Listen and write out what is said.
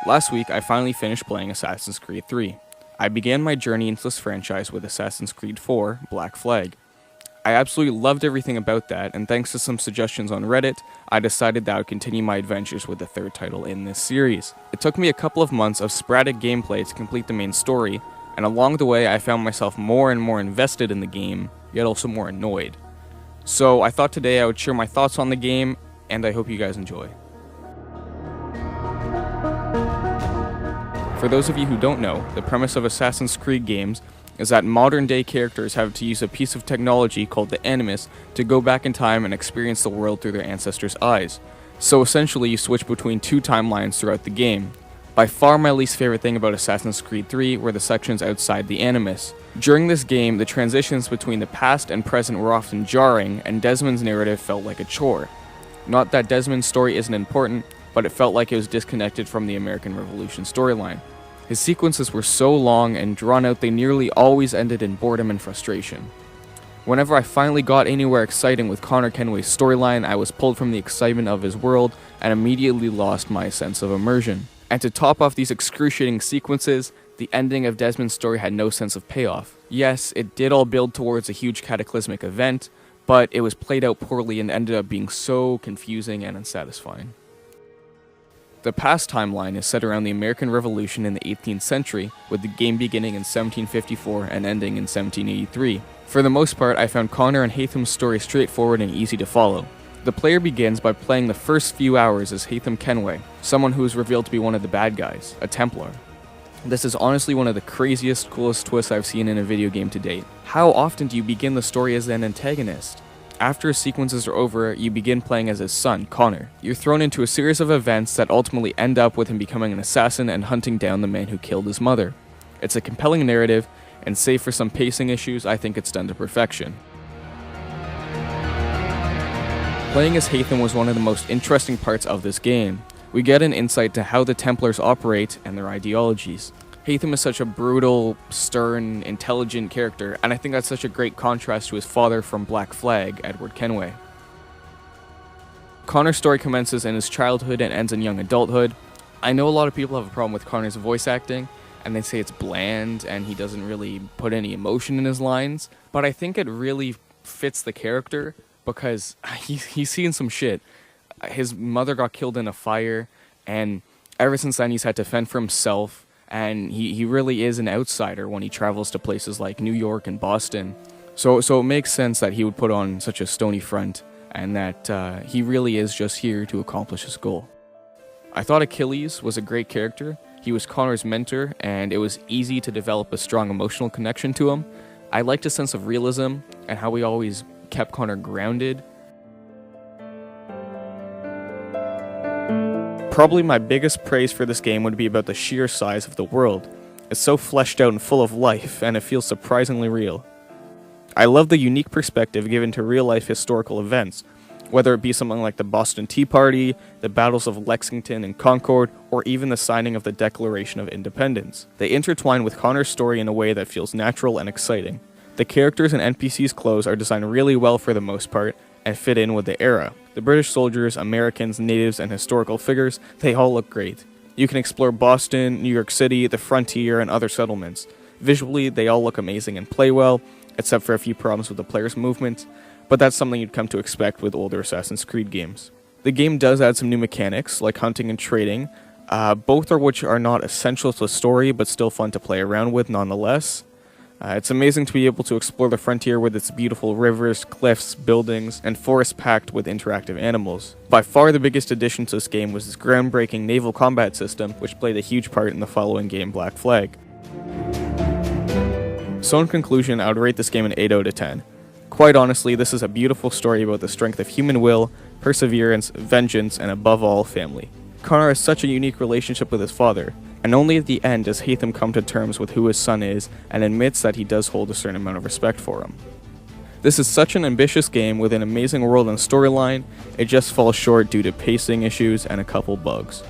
Last week, I finally finished playing Assassin's Creed 3. I began my journey into this franchise with Assassin's Creed 4, Black Flag. I absolutely loved everything about that, and thanks to some suggestions on Reddit, I decided that I would continue my adventures with the third title in this series. It took me a couple of months of sporadic gameplay to complete the main story, and along the way I found myself more and more invested in the game, yet also more annoyed. So I thought today I would share my thoughts on the game, and I hope you guys enjoy. For those of you who don't know, the premise of Assassin's Creed games is that modern-day characters have to use a piece of technology called the Animus to go back in time and experience the world through their ancestors' eyes. So essentially, you switch between two timelines throughout the game. By far my least favorite thing about Assassin's Creed 3 were the sections outside the Animus. During this game, the transitions between the past and present were often jarring, and Desmond's narrative felt like a chore. Not that Desmond's story isn't important, but it felt like it was disconnected from the American Revolution storyline. His sequences were so long and drawn out they nearly always ended in boredom and frustration. Whenever I finally got anywhere exciting with Connor Kenway's storyline, I was pulled from the excitement of his world and immediately lost my sense of immersion. And to top off these excruciating sequences, the ending of Desmond's story had no sense of payoff. Yes, it did all build towards a huge cataclysmic event, but it was played out poorly and ended up being so confusing and unsatisfying. The past timeline is set around the American Revolution in the 18th century, with the game beginning in 1754 and ending in 1783. For the most part, I found Connor and Haytham's story straightforward and easy to follow. The player begins by playing the first few hours as Haytham Kenway, someone who is revealed to be one of the bad guys, a Templar. This is honestly one of the craziest, coolest twists I've seen in a video game to date. How often do you begin the story as an antagonist? After his sequences are over, you begin playing as his son, Connor. You're thrown into a series of events that ultimately end up with him becoming an assassin and hunting down the man who killed his mother. It's a compelling narrative, and save for some pacing issues, I think it's done to perfection. Playing as Haytham was one of the most interesting parts of this game. We get an insight to how the Templars operate and their ideologies. Haytham is such a brutal, stern, intelligent character, and I think that's such a great contrast to his father from Black Flag, Edward Kenway. Connor's story commences in his childhood and ends in young adulthood. I know a lot of people have a problem with Connor's voice acting, and they say it's bland and he doesn't really put any emotion in his lines, but I think it really fits the character because he's seen some shit. His mother got killed in a fire, and ever since then he's had to fend for himself. And he really is an outsider when he travels to places like New York and Boston. So it makes sense that he would put on such a stony front, and that he really is just here to accomplish his goal. I thought Achilles was a great character. He was Connor's mentor, and it was easy to develop a strong emotional connection to him. I liked his sense of realism, and how he always kept Connor grounded. Probably my biggest praise for this game would be about the sheer size of the world. It's so fleshed out and full of life, and it feels surprisingly real. I love the unique perspective given to real-life historical events, whether it be something like the Boston Tea Party, the battles of Lexington and Concord, or even the signing of the Declaration of Independence. They intertwine with Connor's story in a way that feels natural and exciting. The characters and NPCs' clothes are designed really well for the most part, and fit in with the era. The British soldiers, Americans, natives, and historical figures, they all look great. You can explore Boston, New York City, the frontier, and other settlements. Visually, they all look amazing and play well, except for a few problems with the player's movement, but that's something you'd come to expect with older Assassin's Creed games. The game does add some new mechanics, like hunting and trading, both of which are not essential to the story, but still fun to play around with nonetheless. It's amazing to be able to explore the frontier with its beautiful rivers, cliffs, buildings, and forests packed with interactive animals. By far the biggest addition to this game was this groundbreaking naval combat system, which played a huge part in the following game, Black Flag. So in conclusion, I would rate this game an 8 out of 10. Quite honestly, this is a beautiful story about the strength of human will, perseverance, vengeance, and above all, family. Connor has such a unique relationship with his father, and only at the end does Haytham come to terms with who his son is and admits that he does hold a certain amount of respect for him. This is such an ambitious game with an amazing world and storyline, it just falls short due to pacing issues and a couple bugs.